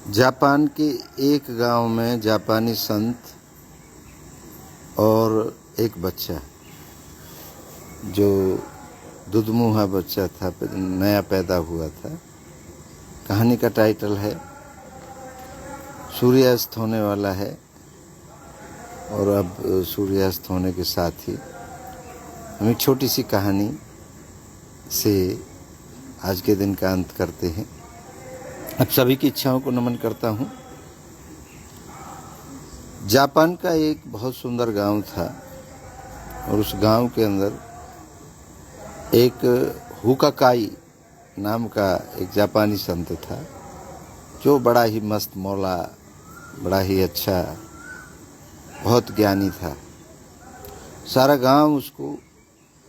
Japan के एक गांव में जापानी संत और एक बच्चा जो दुधमुहा बच्चा था, नया पैदा हुआ था। कहानी का टाइटल है सूर्यास्त होने वाला है और अब सूर्यास्त होने के साथ ही हम एक छोटी सी कहानी से आज के दिन का अंत करते हैं। अब सभी की इच्छाओं को नमन करता हूँ। जापान का एक बहुत सुंदर गांव था और उस गांव के अंदर एक हुकाकाई नाम का एक जापानी संत था जो बड़ा ही मस्त मौला, बड़ा ही अच्छा, बहुत ज्ञानी था। सारा गांव उसको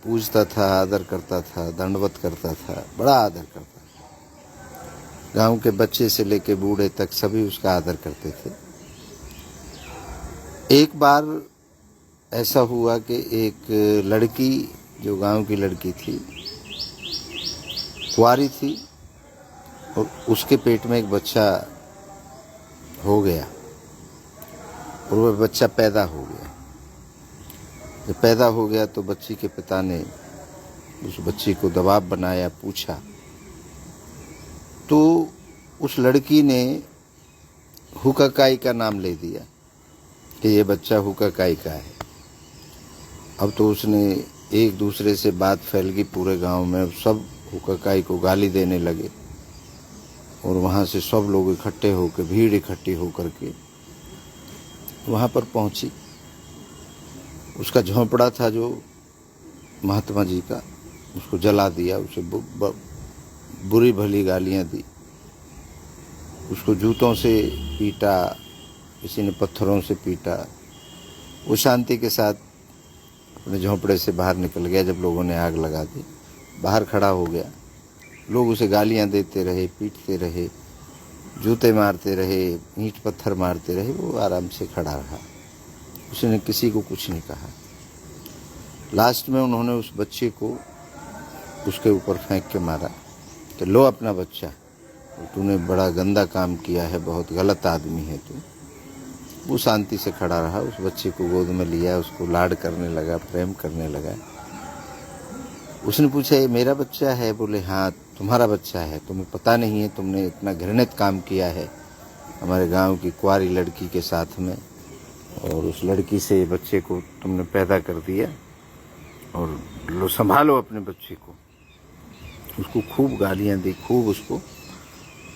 पूजता था, आदर करता था, दंडवत करता था, बड़ा आदर करता था। गांव के बच्चे से लेके बूढ़े तक सभी उसका आदर करते थे। एक बार ऐसा हुआ कि एक लड़की, जो गांव की लड़की थी, कुंवारी थी और उसके पेट में एक बच्चा हो गया और वह बच्चा पैदा हो गया। जब पैदा हो गया तो बच्ची के पिता ने उस बच्ची को दबाव बनाया, पूछा तो उस लड़की ने हुकाकाई का नाम ले दिया कि ये बच्चा हुकाकाई का है। अब तो उसने एक दूसरे से बात फैल गई पूरे गांव में, सब हुकाकाई को गाली देने लगे और वहाँ से सब लोग इकट्ठे होकर, भीड़ इकट्ठी होकर के वहाँ पर पहुँची। उसका झोंपड़ा था जो महात्मा जी का, उसको जला दिया, उसे बुरी भली गालियाँ दी, उसको जूतों से पीटा, किसी ने पत्थरों से पीटा। वो शांति के साथ अपने झोंपड़े से बाहर निकल गया। जब लोगों ने आग लगा दी, बाहर खड़ा हो गया। लोग उसे गालियां देते रहे, पीटते रहे, जूते मारते रहे, ईंट पत्थर मारते रहे। वो आराम से खड़ा रहा, उसने किसी को कुछ नहीं कहा। लास्ट में उन्होंने उस बच्चे को उसके ऊपर फेंक के मारा कि लो अपना बच्चा, तूने बड़ा गंदा काम किया है, बहुत गलत आदमी है तू। वो शांति से खड़ा रहा, उस बच्चे को गोद में लिया, उसको लाड करने लगा, प्रेम करने लगा। उसने पूछा ये मेरा बच्चा है? बोले हाँ तुम्हारा बच्चा है, तुम्हें पता नहीं है तुमने इतना घृणित काम किया है हमारे गांव की कुंवारी लड़की के साथ में, और उस लड़की से बच्चे को तुमने पैदा कर दिया और लो संभालो अपने बच्चे को। उसको खूब गालियां दी, खूब उसको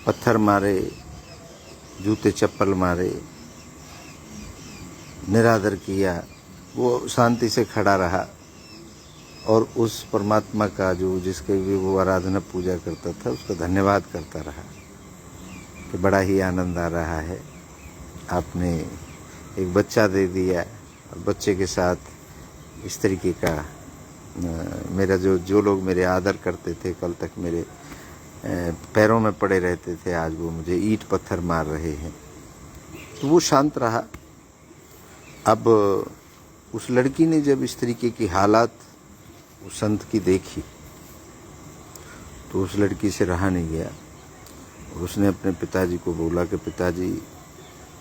पत्थर मारे, जूते चप्पल मारे, निरादर किया। वो शांति से खड़ा रहा और उस परमात्मा का जो जिसके भी वो आराधना पूजा करता था उसका धन्यवाद करता रहा कि बड़ा ही आनंद आ रहा है, आपने एक बच्चा दे दिया और बच्चे के साथ इस तरीके का मेरा जो लोग मेरे आदर करते थे, कल तक मेरे पैरों में पड़े रहते थे, आज वो मुझे ईंट पत्थर मार रहे हैं। तो वो शांत रहा। अब उस लड़की ने जब इस तरीके की हालात उस संत की देखी तो उस लड़की से रहा नहीं गया और उसने अपने पिताजी को बोला कि पिताजी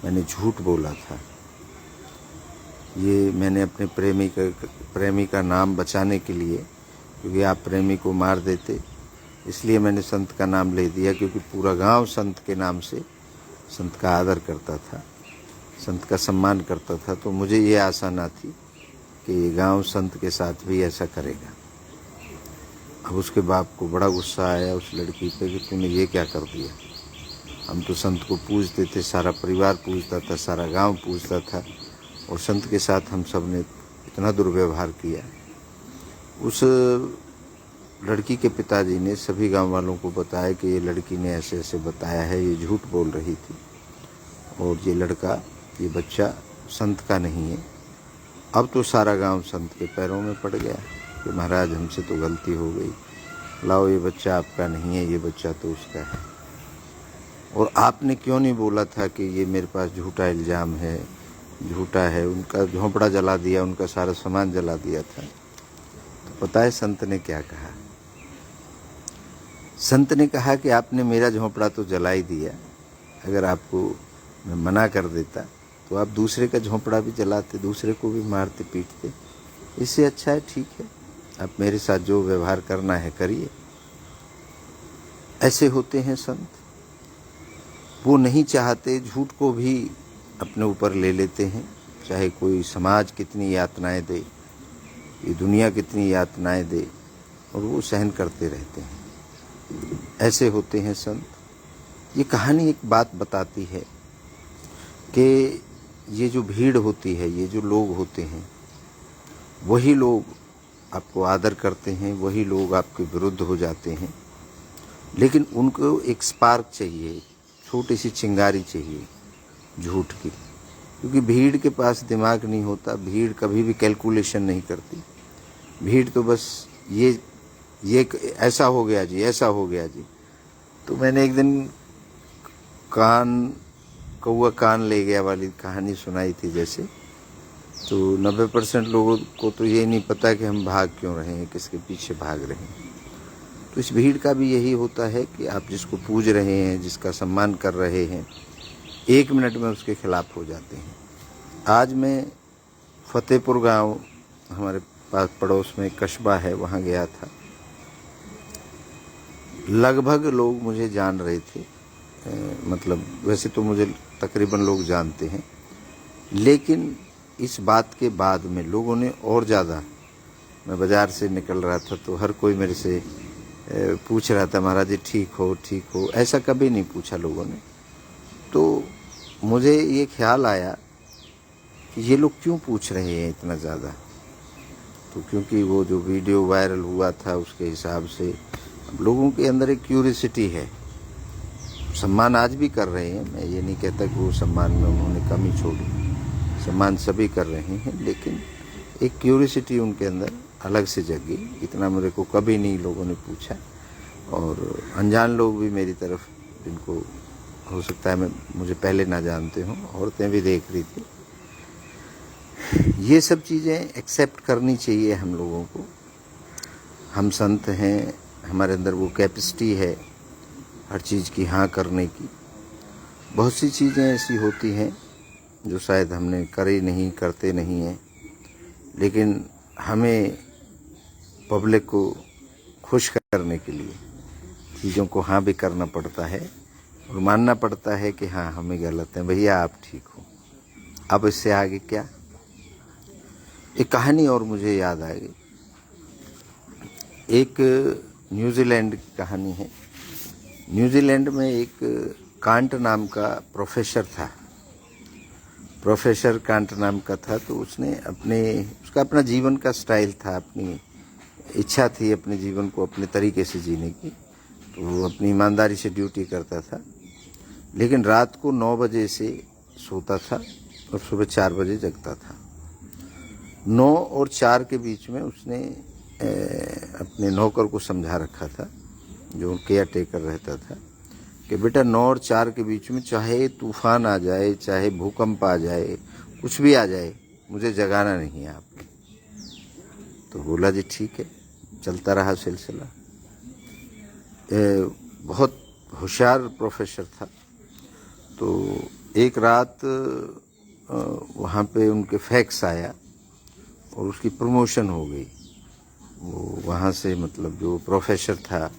मैंने झूठ बोला था, ये मैंने अपने प्रेमी का नाम बचाने के लिए, क्योंकि आप प्रेमी को मार देते इसलिए मैंने संत का नाम ले दिया, क्योंकि पूरा गांव संत के नाम से संत का आदर करता था, संत का सम्मान करता था। तो मुझे ये आशा ना थी कि ये गांव संत के साथ भी ऐसा करेगा। अब उसके बाप को बड़ा गुस्सा आया उस लड़की पे कि तूने ये क्या कर दिया। हम तो संत को पूजते थे, सारा परिवार पूजता था, सारा गांव पूजता था, और संत के साथ हम सब ने इतना दुर्व्यवहार किया। उस लड़की के पिताजी ने सभी गांव वालों को बताया कि ये लड़की ने ऐसे ऐसे बताया है, ये झूठ बोल रही थी और ये लड़का, ये बच्चा संत का नहीं है। अब तो सारा गांव संत के पैरों में पड़ गया कि महाराज हमसे तो गलती हो गई, लाओ ये बच्चा आपका नहीं है, ये बच्चा तो उसका है। और आपने क्यों नहीं बोला था कि ये मेरे पास झूठा इल्ज़ाम है, झूठा है। उनका झोंपड़ा जला दिया, उनका सारा सामान जला दिया था। तो पता है संत ने क्या कहा? संत ने कहा कि आपने मेरा झोंपड़ा तो जला ही दिया, अगर आपको मैं मना कर देता तो आप दूसरे का झोंपड़ा भी जलाते, दूसरे को भी मारते पीटते। इससे अच्छा है ठीक है, आप मेरे साथ जो व्यवहार करना है करिए। ऐसे होते हैं संत, वो नहीं चाहते, झूठ को भी अपने ऊपर ले लेते हैं, चाहे कोई समाज कितनी यातनाएं दे, ये दुनिया कितनी यातनाएं दे, और वो सहन करते रहते हैं। ऐसे होते हैं संत। ये कहानी एक बात बताती है कि ये जो भीड़ होती है, ये जो लोग होते हैं, वही लोग आपको आदर करते हैं, वही लोग आपके विरुद्ध हो जाते हैं। लेकिन उनको एक स्पार्क चाहिए, छोटी सी चिंगारी चाहिए झूठ की, क्योंकि भीड़ के पास दिमाग नहीं होता, भीड़ कभी भी कैलकुलेशन नहीं करती। भीड़ तो बस ये ऐसा हो गया जी, ऐसा हो गया जी। तो मैंने एक दिन कौआ कान ले गया वाली कहानी सुनाई थी जैसे, तो 90% लोगों को तो ये नहीं पता कि हम भाग क्यों रहे हैं, किसके पीछे भाग रहे हैं। तो इस भीड़ का भी यही होता है कि आप जिसको पूज रहे हैं, जिसका सम्मान कर रहे हैं, 1 मिनट में उसके खिलाफ हो जाते हैं। आज मैं फतेहपुर गांव, हमारे पास पड़ोस में एक कस्बा है, वहाँ गया था। लगभग लोग मुझे जान रहे थे, मतलब वैसे तो मुझे तकरीबन लोग जानते हैं, लेकिन इस बात के बाद में लोगों ने और ज़्यादा, मैं बाज़ार से निकल रहा था तो हर कोई मेरे से पूछ रहा था, महाराज जी ठीक हो, ठीक हो। ऐसा कभी नहीं पूछा लोगों ने। तो मुझे ये ख्याल आया कि ये लोग क्यों पूछ रहे हैं इतना ज़्यादा। तो क्योंकि वो जो वीडियो वायरल हुआ था उसके हिसाब से लोगों के अंदर एक क्यूरियोसिटी है। सम्मान आज भी कर रहे हैं, मैं ये नहीं कहता कि वो सम्मान में उन्होंने कमी छोड़ी, सम्मान सभी कर रहे हैं, लेकिन एक क्यूरियोसिटी उनके अंदर अलग से जगी। इतना मेरे को कभी नहीं लोगों ने पूछा, और अनजान लोग भी मेरी तरफ, जिनको हो सकता है मुझे पहले ना जानते हों, औरतें भी देख रही थी। ये सब चीज़ें एक्सेप्ट करनी चाहिए हम लोगों को। हम संत हैं, हमारे अंदर वो कैपेसिटी है हर चीज़ की हाँ करने की। बहुत सी चीज़ें ऐसी होती हैं जो शायद हमने करी नहीं, करते नहीं हैं, लेकिन हमें पब्लिक को खुश करने के लिए चीज़ों को हाँ भी करना पड़ता है, और मानना पड़ता है कि हाँ हमें गलत है, भैया आप ठीक हो। अब इससे आगे क्या। एक कहानी और मुझे याद आ गई, एक न्यूजीलैंड की कहानी है। न्यूजीलैंड में एक कांट नाम का प्रोफेसर था, प्रोफेसर कांट नाम का था। तो उसने उसका अपना जीवन का स्टाइल था, अपनी इच्छा थी अपने जीवन को अपने तरीके से जीने की। तो वो अपनी ईमानदारी से ड्यूटी करता था, लेकिन रात को 9 बजे से सोता था और सुबह 4 बजे जगता था। 9 और 4 के बीच में उसने अपने नौकर को समझा रखा था, जो केयर टेकर रहता था, कि बेटा 9 और 4 के बीच में चाहे तूफान आ जाए, चाहे भूकंप आ जाए, कुछ भी आ जाए, मुझे जगाना नहीं है आपने। तो बोला जी ठीक है। चलता रहा सिलसिला। बहुत होशियार प्रोफेसर था। तो एक रात वहाँ पे उनके फैक्स आया और उसकी प्रमोशन हो गई। वो वहाँ से, मतलब जो प्रोफेसर था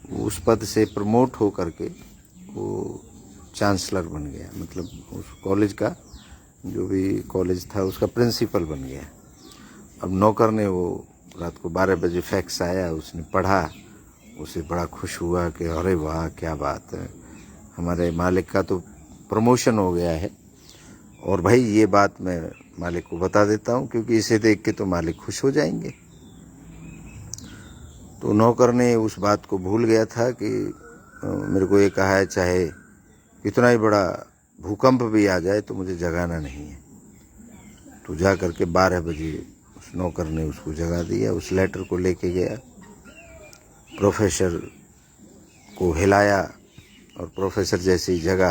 वो उस पद से प्रमोट हो करके वो चांसलर बन गया, मतलब उस कॉलेज का, जो भी कॉलेज था उसका प्रिंसिपल बन गया। अब नौकर ने, वो रात को 12 बजे फैक्स आया, उसने पढ़ा, उसे बड़ा खुश हुआ कि अरे वाह क्या बात है, हमारे मालिक का तो प्रमोशन हो गया है। और भाई ये बात मैं मालिक को बता देता हूँ, क्योंकि इसे देख के तो मालिक खुश हो जाएंगे। तो नौकर ने उस बात को भूल गया था कि मेरे को ये कहा है चाहे कितना ही बड़ा भूकंप भी आ जाए तो मुझे जगाना नहीं है। तो जा करके 12 बजे उस नौकर ने उसको जगा दिया। उस लेटर को लेके गया, प्रोफेसर को हिलाया, और प्रोफेसर जैसे ही जगा,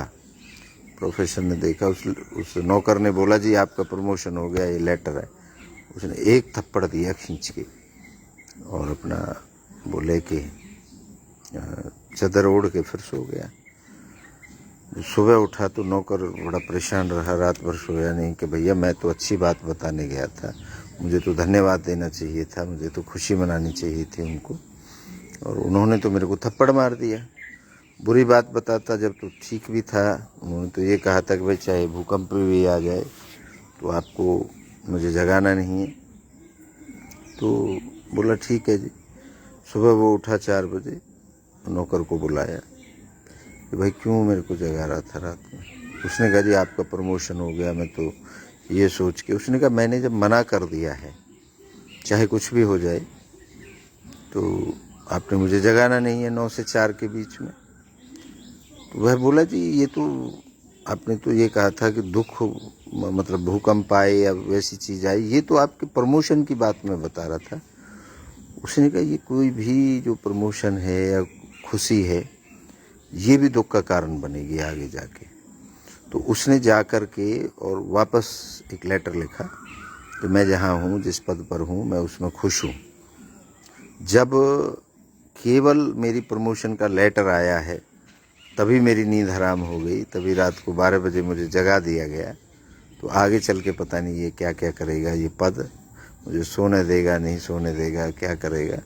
प्रोफेसर ने देखा, उस नौकर ने बोला जी आपका प्रमोशन हो गया, ये लेटर है। उसने एक थप्पड़ दिया खींच के, और अपना बोले कि चादर ओढ़ के फिर सो गया। सुबह उठा तो नौकर बड़ा परेशान रहा, रात भर सोया नहीं कि भैया मैं तो अच्छी बात बताने गया था, मुझे तो धन्यवाद देना चाहिए था, मुझे तो खुशी मनानी चाहिए थी उनको, और उन्होंने तो मेरे को थप्पड़ मार दिया। बुरी बात बताता जब तो ठीक भी था, उन्होंने तो ये कहा था कि भाई चाहे भूकंप भी आ जाए तो आपको मुझे जगाना नहीं है। तो बोला ठीक है जी। सुबह वो उठा 4 बजे, नौकर को बुलाया कि भाई क्यों मेरे को जगा रहा था रात में। उसने कहा जी आपका प्रमोशन हो गया। मैं तो ये सोच के, उसने कहा मैंने जब मना कर दिया है चाहे कुछ भी हो जाए तो आपने मुझे जगाना नहीं है 9 से 4 के बीच में। तो वह बोला जी ये तो आपने तो ये कहा था कि दुख मतलब भूकंप आए या वैसी चीज़ आई, ये तो आपके प्रमोशन की बात मैं बता रहा था। उसने कहा ये कोई भी जो प्रमोशन है या खुशी है ये भी दुख का कारण बनेगी आगे जाके। तो उसने जा कर के और वापस एक लेटर लिखा कि मैं जहाँ हूँ जिस पद पर हूँ मैं उसमें खुश हूँ। जब केवल मेरी प्रमोशन का लेटर आया है तभी मेरी नींद हराम हो गई, तभी रात को 12 बजे मुझे जगा दिया गया। तो आगे चल के पता नहीं ये क्या क्या करेगा, ये पद मुझे सोने देगा नहीं सोने देगा, क्या करेगा।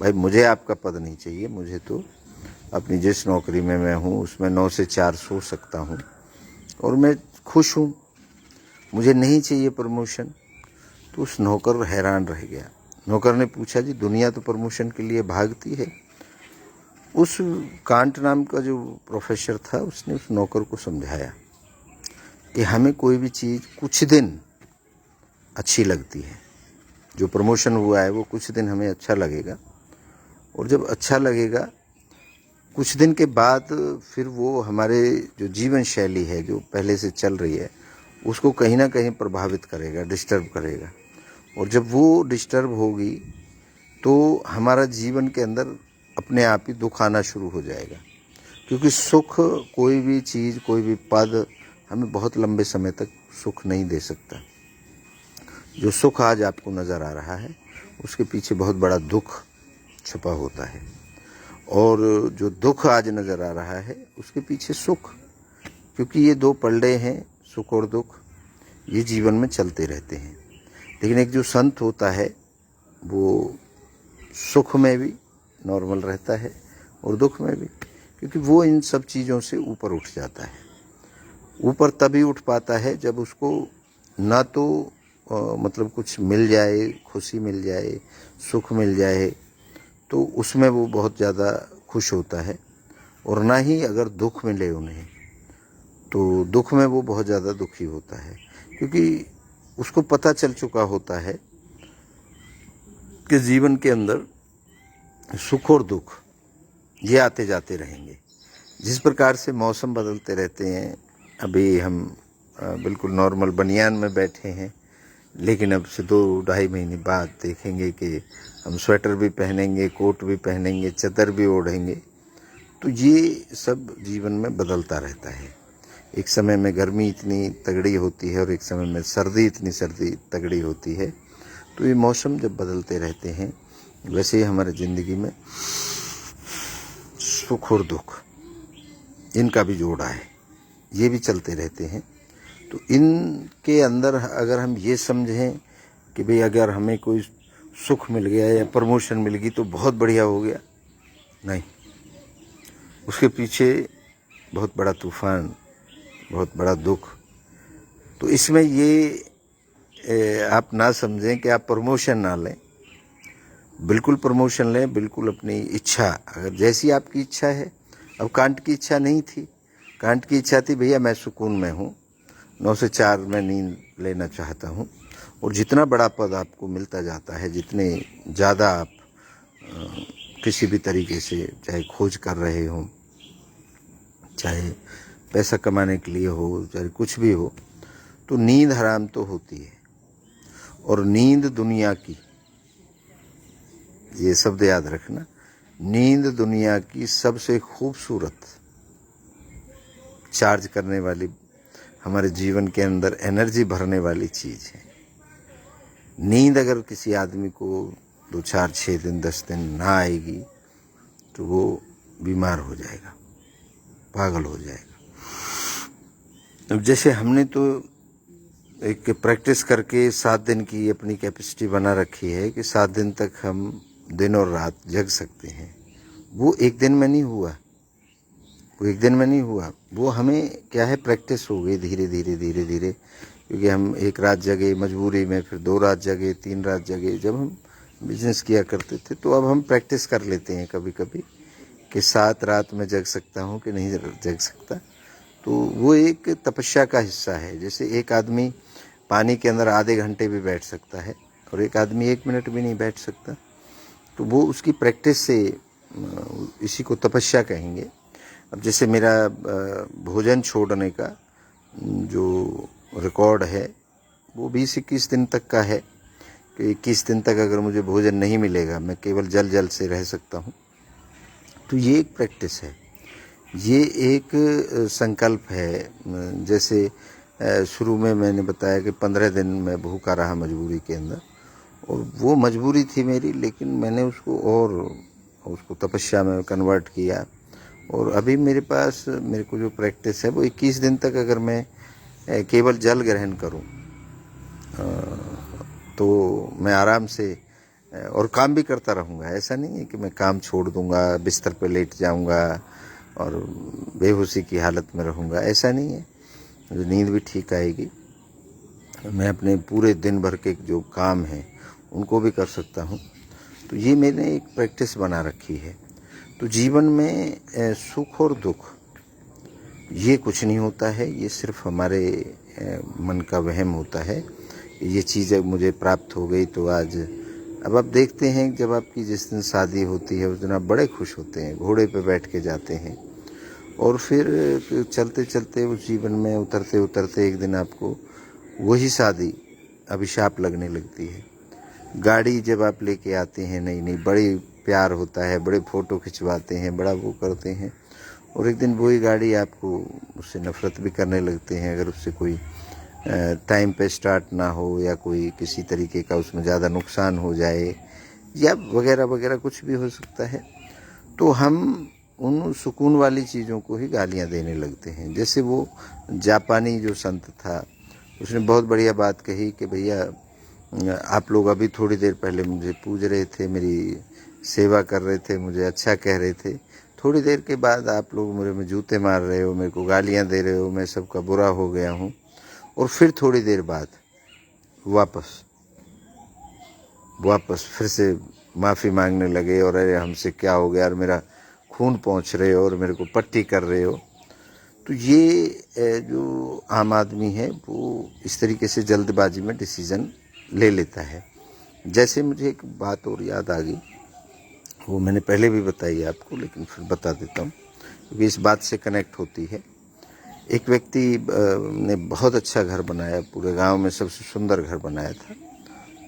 भाई मुझे आपका पद नहीं चाहिए, मुझे तो अपनी जिस नौकरी में मैं हूँ उसमें 9 से 4 सो सकता हूँ और मैं खुश हूँ, मुझे नहीं चाहिए प्रमोशन। तो उस नौकर हैरान रह गया। नौकर ने पूछा जी दुनिया तो प्रमोशन के लिए भागती है। उस कांट नाम का जो प्रोफेसर था उसने उस नौकर को समझाया कि हमें कोई भी चीज़ कुछ दिन अच्छी लगती है, जो प्रमोशन हुआ है वो कुछ दिन हमें अच्छा लगेगा, और जब अच्छा लगेगा कुछ दिन के बाद फिर वो हमारे जो जीवन शैली है जो पहले से चल रही है उसको कहीं ना कहीं प्रभावित करेगा, डिस्टर्ब करेगा। और जब वो डिस्टर्ब होगी तो हमारा जीवन के अंदर अपने आप ही दुख आना शुरू हो जाएगा, क्योंकि सुख कोई भी चीज़ कोई भी पद हमें बहुत लंबे समय तक सुख नहीं दे सकता। जो सुख आज आपको नज़र आ रहा है उसके पीछे बहुत बड़ा दुख छुपा होता है, और जो दुख आज नज़र आ रहा है उसके पीछे सुख, क्योंकि ये 2 पलड़े हैं, सुख और दुख, ये जीवन में चलते रहते हैं। लेकिन एक जो संत होता है वो सुख में भी नॉर्मल रहता है और दुख में भी, क्योंकि वो इन सब चीज़ों से ऊपर उठ जाता है। ऊपर तभी उठ पाता है जब उसको ना तो मतलब कुछ मिल जाए, खुशी मिल जाए, सुख मिल जाए तो उसमें वो बहुत ज़्यादा खुश होता है, और ना ही अगर दुख मिले उन्हें तो दुख में वो बहुत ज़्यादा दुखी होता है, क्योंकि उसको पता चल चुका होता है कि जीवन के अंदर सुख और दुख ये आते जाते रहेंगे। जिस प्रकार से मौसम बदलते रहते हैं, अभी हम बिल्कुल नॉर्मल बनियान में बैठे हैं, लेकिन अब से 2-2.5 महीने बाद देखेंगे कि हम स्वेटर भी पहनेंगे, कोट भी पहनेंगे, चादर भी ओढ़ेंगे। तो ये सब जीवन में बदलता रहता है। एक समय में गर्मी इतनी तगड़ी होती है और एक समय में सर्दी तगड़ी होती है। तो ये मौसम जब बदलते रहते हैं वैसे ही हमारे ज़िंदगी में सुख और दुख इनका भी जोड़ा है, ये भी चलते रहते हैं। तो इनके अंदर अगर हम ये समझें कि भाई अगर हमें कोई सुख मिल गया या प्रमोशन मिल गई तो बहुत बढ़िया हो गया, नहीं, उसके पीछे बहुत बड़ा तूफान, बहुत बड़ा दुख। तो इसमें ये आप ना समझें कि आप प्रमोशन ना लें, बिल्कुल प्रमोशन लें, बिल्कुल अपनी इच्छा, अगर जैसी आपकी इच्छा है। अब कांट की इच्छा नहीं थी, कांट की इच्छा थी भैया मैं सुकून में हूँ, 9 से 4 में नींद लेना चाहता हूँ। और जितना बड़ा पद आपको मिलता जाता है, जितने ज़्यादा आप किसी भी तरीके से चाहे खोज कर रहे हो, चाहे पैसा कमाने के लिए हो, चाहे कुछ भी हो, तो नींद हराम तो होती है। और नींद दुनिया की, ये शब्द याद रखना, नींद दुनिया की सबसे खूबसूरत चार्ज करने वाली, हमारे जीवन के अंदर एनर्जी भरने वाली चीज़ है। नींद अगर किसी आदमी को 2, 4, 6 दिन 10 दिन ना आएगी तो वो बीमार हो जाएगा, पागल हो जाएगा। अब जैसे हमने तो एक प्रैक्टिस करके 7 दिन की अपनी कैपेसिटी बना रखी है कि 7 दिन तक हम दिन और रात जग सकते हैं। वो एक दिन में नहीं हुआ, वो एक दिन में नहीं हुआ, वो हमें क्या है प्रैक्टिस हो गई धीरे धीरे धीरे धीरे, क्योंकि हम एक रात जगे मजबूरी में, फिर 2 रात जगे, 3 रात जगे। जब हम बिजनेस किया करते थे तो अब हम प्रैक्टिस कर लेते हैं कभी कभी कि 7 रात में जग सकता हूँ कि नहीं जग सकता। तो वो एक तपस्या का हिस्सा है। जैसे एक आदमी पानी के अंदर आधे घंटे भी बैठ सकता है और एक आदमी 1 मिनट भी नहीं बैठ सकता, तो वो उसकी प्रैक्टिस से, इसी को तपस्या कहेंगे। अब जैसे मेरा भोजन छोड़ने का जो रिकॉर्ड है वो 20-21 दिन तक का है कि 21 दिन तक अगर मुझे भोजन नहीं मिलेगा, मैं केवल जल से रह सकता हूँ। तो ये एक प्रैक्टिस है, ये एक संकल्प है। जैसे शुरू में मैंने बताया कि 15 दिन मैं भूखा रहा मजबूरी के अंदर, और वो मजबूरी थी मेरी, लेकिन मैंने उसको तपस्या में कन्वर्ट किया। और अभी मेरे पास मेरे को जो प्रैक्टिस है वो 21 दिन तक अगर मैं केवल जल ग्रहण करूं तो मैं आराम से और काम भी करता रहूँगा। ऐसा नहीं है कि मैं काम छोड़ दूँगा, बिस्तर पे लेट जाऊँगा और बेहोशी की हालत में रहूँगा, ऐसा नहीं है। मुझे नींद भी ठीक आएगी, मैं अपने पूरे दिन भर के जो काम हैं उनको भी कर सकता हूँ। तो ये मैंने एक प्रैक्टिस बना रखी है। तो जीवन में सुख और दुख ये कुछ नहीं होता है, ये सिर्फ हमारे मन का वहम होता है। ये चीज़ मुझे प्राप्त हो गई तो आज, अब आप देखते हैं जब आपकी जिस दिन शादी होती है उस दिन आप बड़े खुश होते हैं, घोड़े पे बैठ के जाते हैं, और फिर चलते चलते उस जीवन में उतरते उतरते एक दिन आपको वही शादी अभिशाप लगने लगती है। गाड़ी जब आप लेके आते हैं नई नई, बड़ी प्यार होता है, बड़े फ़ोटो खिंचवाते हैं, बड़ा वो करते हैं, और एक दिन वही गाड़ी आपको उससे नफ़रत भी करने लगते हैं अगर उससे कोई टाइम पे स्टार्ट ना हो, या कोई किसी तरीके का उसमें ज़्यादा नुकसान हो जाए, या वगैरह वगैरह कुछ भी हो सकता है। तो हम उन सुकून वाली चीज़ों को ही गालियाँ देने लगते हैं। जैसे वो जापानी जो संत था उसने बहुत बढ़िया बात कही कि भैया आप लोग अभी थोड़ी देर पहले मुझे पूज रहे थे, मेरी सेवा कर रहे थे, मुझे अच्छा कह रहे थे, थोड़ी देर के बाद आप लोग मेरे में जूते मार रहे हो, मेरे को गालियाँ दे रहे हो, मैं सबका बुरा हो गया हूँ। और फिर थोड़ी देर बाद वापस फिर से माफ़ी मांगने लगे, और अरे हमसे क्या हो गया, और मेरा खून पहुँच रहे हो और मेरे को पट्टी कर रहे हो। तो ये जो आम आदमी है वो इस तरीके से जल्दबाजी में डिसीज़न ले लेता है। जैसे मुझे एक बात और याद आ गई, वो मैंने पहले भी बताई आपको, लेकिन फिर बता देता हूँ क्योंकि इस बात से कनेक्ट होती है। एक व्यक्ति ने बहुत अच्छा घर बनाया, पूरे गांव में सबसे सुंदर घर बनाया था,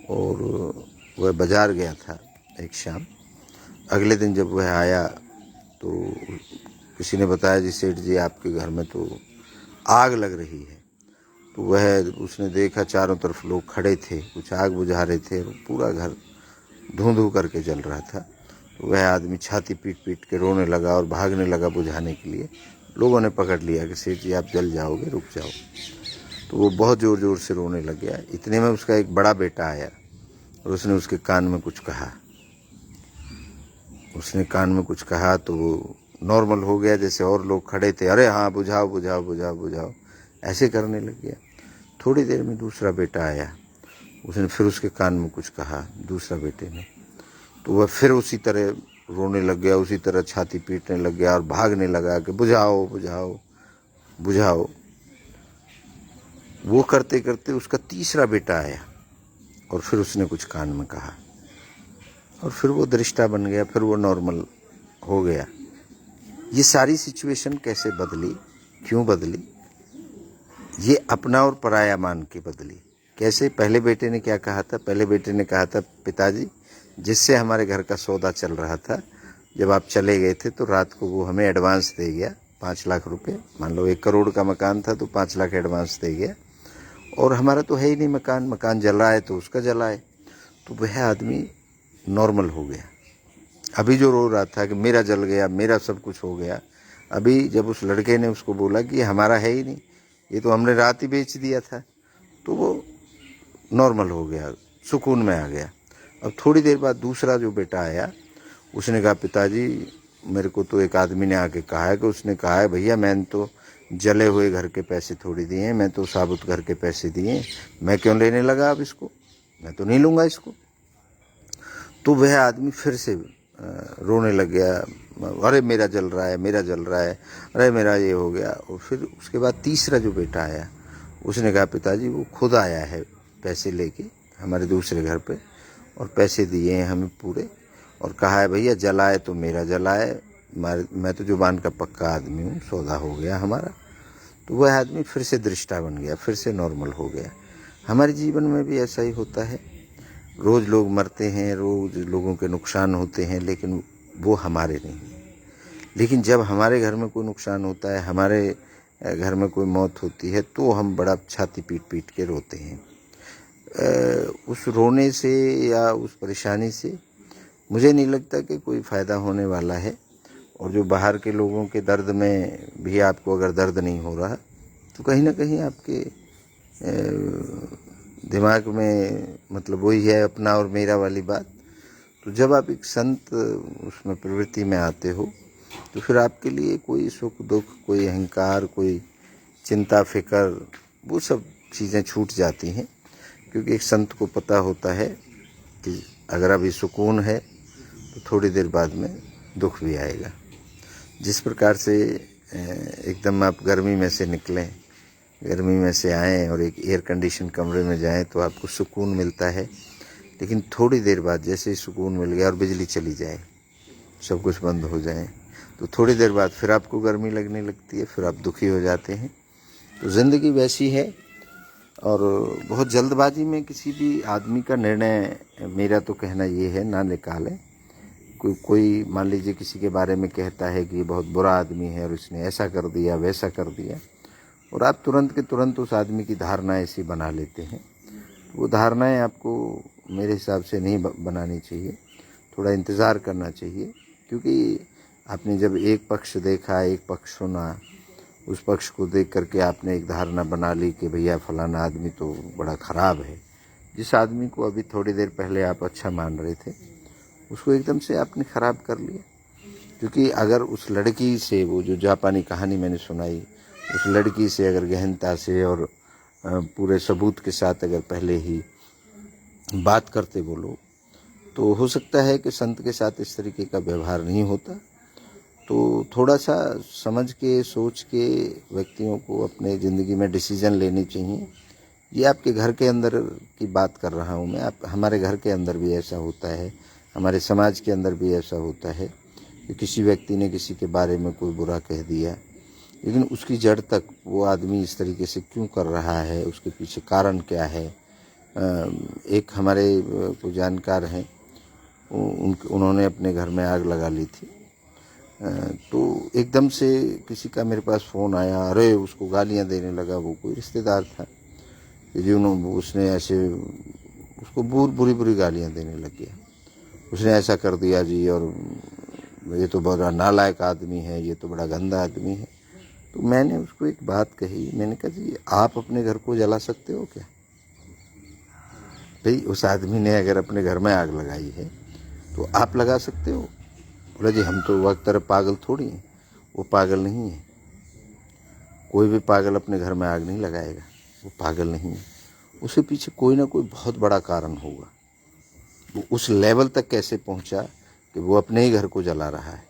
और वह बाज़ार गया था एक शाम। अगले दिन जब वह आया तो किसी ने बताया, जी सेठ जी आपके घर में तो आग लग रही है। तो उसने देखा चारों तरफ लोग खड़े थे, कुछ आग बुझा रहे थे, और पूरा घर धूं धूं करके जल रहा था। तो वह आदमी छाती पीट पीट के रोने लगा और भागने लगा बुझाने के लिए। लोगों ने पकड़ लिया कि सेठ जी आप जल जाओगे, रुक जाओ। तो वो बहुत ज़ोर ज़ोर से रोने लग गया। इतने में उसका एक बड़ा बेटा आया और उसने उसके कान में कुछ कहा। उसने कान में कुछ कहा तो वो नॉर्मल हो गया, जैसे और लोग खड़े थे, अरे हाँ बुझाओ बुझाओ बुझाओ बुझाओ, ऐसे करने लग गया। थोड़ी देर में दूसरा बेटा आया, उसने फिर उसके कान में कुछ कहा, दूसरा बेटे ने। तो वह फिर उसी तरह रोने लग गया, उसी तरह छाती पीटने लग गया और भागने लगा कि बुझाओ बुझाओ बुझाओ। वो करते करते उसका तीसरा बेटा आया और फिर उसने कुछ कान में कहा, और फिर वो दृष्टा बन गया, फिर वो नॉर्मल हो गया। ये सारी सिचुएशन कैसे बदली, क्यों बदली? ये अपना और पराया मान के बदली। कैसे? पहले बेटे ने क्या कहा था? पहले बेटे ने कहा था, पिताजी जिससे हमारे घर का सौदा चल रहा था, जब आप चले गए थे तो रात को वो हमें एडवांस दे गया 5 लाख रुपए। मान लो 1 करोड़ का मकान था तो 5 लाख एडवांस दे गया, और हमारा तो है ही नहीं मकान, मकान जला है तो उसका जला है। तो वह आदमी नॉर्मल हो गया। अभी जो रो रहा था कि मेरा जल गया, मेरा सब कुछ हो गया, अभी जब उस लड़के ने उसको बोला कि हमारा है ही नहीं, ये तो हमने रात ही बेच दिया था। तो वो नॉर्मल हो गया, सुकून में आ गया। अब थोड़ी देर बाद दूसरा जो बेटा आया, उसने कहा पिताजी मेरे को तो एक आदमी ने आके कहा है कि उसने कहा है भैया मैंने तो जले हुए घर के पैसे थोड़ी दिए हैं, मैं तो साबुत घर के पैसे दिए, मैं क्यों लेने लगा अब इसको, मैं तो नहीं लूँगा इसको। तो वह आदमी फिर से रोने लग गया, अरे मेरा जल रहा है, मेरा जल रहा है, अरे मेरा ये हो गया। और फिर उसके बाद तीसरा जो बेटा आया, उसने कहा पिताजी वो खुद आया है पैसे लेके हमारे दूसरे घर पे, और पैसे दिए हैं हमें पूरे, और कहा है भैया जलाए तो मेरा जलाए, मैं तो जुबान का पक्का आदमी हूँ, सौदा हो गया हमारा। तो वह आदमी फिर से दृष्टा बन गया, फिर से नॉर्मल हो गया। हमारे जीवन में भी ऐसा ही होता है, रोज़ लोग मरते हैं, रोज़ लोगों के नुकसान होते हैं, लेकिन वो हमारे नहीं। लेकिन जब हमारे घर में कोई नुकसान होता है, हमारे घर में कोई मौत होती है, तो हम बड़ा छाती पीट पीट के रोते हैं। उस रोने से या उस परेशानी से मुझे नहीं लगता कि कोई फ़ायदा होने वाला है। और जो बाहर के लोगों के दर्द में भी आपको अगर दर्द नहीं हो रहा, तो कहीं ना कहीं आपके दिमाग में मतलब वही है अपना और मेरा वाली बात। तो जब आप एक संत उसमें प्रवृत्ति में आते हो, तो फिर आपके लिए कोई सुख दुख, कोई अहंकार, कोई चिंता फिकर, वो सब चीज़ें छूट जाती हैं। क्योंकि एक संत को पता होता है कि अगर अभी सुकून है तो थोड़ी देर बाद में दुख भी आएगा। जिस प्रकार से एकदम आप गर्मी में से निकलें, गर्मी में से आएँ और एक एयर कंडीशन कमरे में जाएं तो आपको सुकून मिलता है। लेकिन थोड़ी देर बाद जैसे ही सुकून मिल गया और बिजली चली जाए, सब कुछ बंद हो जाए, तो थोड़ी देर बाद फिर आपको गर्मी लगने लगती है, फिर आप दुखी हो जाते हैं। तो ज़िंदगी वैसी है। और बहुत जल्दबाजी में किसी भी आदमी का निर्णय, मेरा तो कहना ये है, ना निकालें। कोई मान लीजिए किसी के बारे में कहता है कि ये बहुत बुरा आदमी है और उसने ऐसा कर दिया वैसा कर दिया, और आप तुरंत के तुरंत उस आदमी की धारणा ऐसी बना लेते हैं। वो धारणाएं आपको मेरे हिसाब से नहीं बनानी चाहिए, थोड़ा इंतज़ार करना चाहिए। क्योंकि आपने जब एक पक्ष देखा, एक पक्ष सुना, उस पक्ष को देख करके आपने एक धारणा बना ली कि भैया फलाना आदमी तो बड़ा ख़राब है। जिस आदमी को अभी थोड़ी देर पहले आप अच्छा मान रहे थे, उसको एकदम से आपने ख़राब कर लिया। क्योंकि अगर उस लड़की से, वो जो जापानी कहानी मैंने सुनाई, उस लड़की से अगर गहनता से और पूरे सबूत के साथ अगर पहले ही बात करते वो लोग, तो हो सकता है कि संत के साथ इस तरीके का व्यवहार नहीं होता। तो थोड़ा सा समझ के, सोच के व्यक्तियों को अपने ज़िंदगी में डिसीजन लेने चाहिए। ये आपके घर के अंदर की बात कर रहा हूँ मैं, हमारे घर के अंदर भी ऐसा होता है, हमारे समाज के अंदर भी ऐसा होता है कि किसी व्यक्ति ने किसी के बारे में कोई बुरा कह दिया, लेकिन उसकी जड़ तक वो आदमी इस तरीके से क्यों कर रहा है, उसके पीछे कारण क्या है। एक हमारे को जानकार हैं, उन्होंने अपने घर में आग लगा ली थी। तो एकदम से किसी का मेरे पास फ़ोन आया, अरे उसको गालियाँ देने लगा। वो कोई रिश्तेदार था जी, उसने ऐसे उसको बुरी बुरी गालियाँ देने लग गया, उसने ऐसा कर दिया जी, और ये तो बड़ा नालायक आदमी है, ये तो बड़ा गंदा आदमी है। तो मैंने उसको एक बात कही, मैंने कहा जी आप अपने घर को जला सकते हो क्या? भाई उस आदमी ने अगर अपने घर में आग लगाई है तो आप लगा सकते हो? बोला जी हम तो वक्त तरह पागल थोड़ी हैं। वो पागल नहीं है, कोई भी पागल अपने घर में आग नहीं लगाएगा, वो पागल नहीं है। उसके पीछे कोई ना कोई बहुत बड़ा कारण होगा। वो उस लेवल तक कैसे पहुंचा कि वो अपने ही घर को जला रहा है।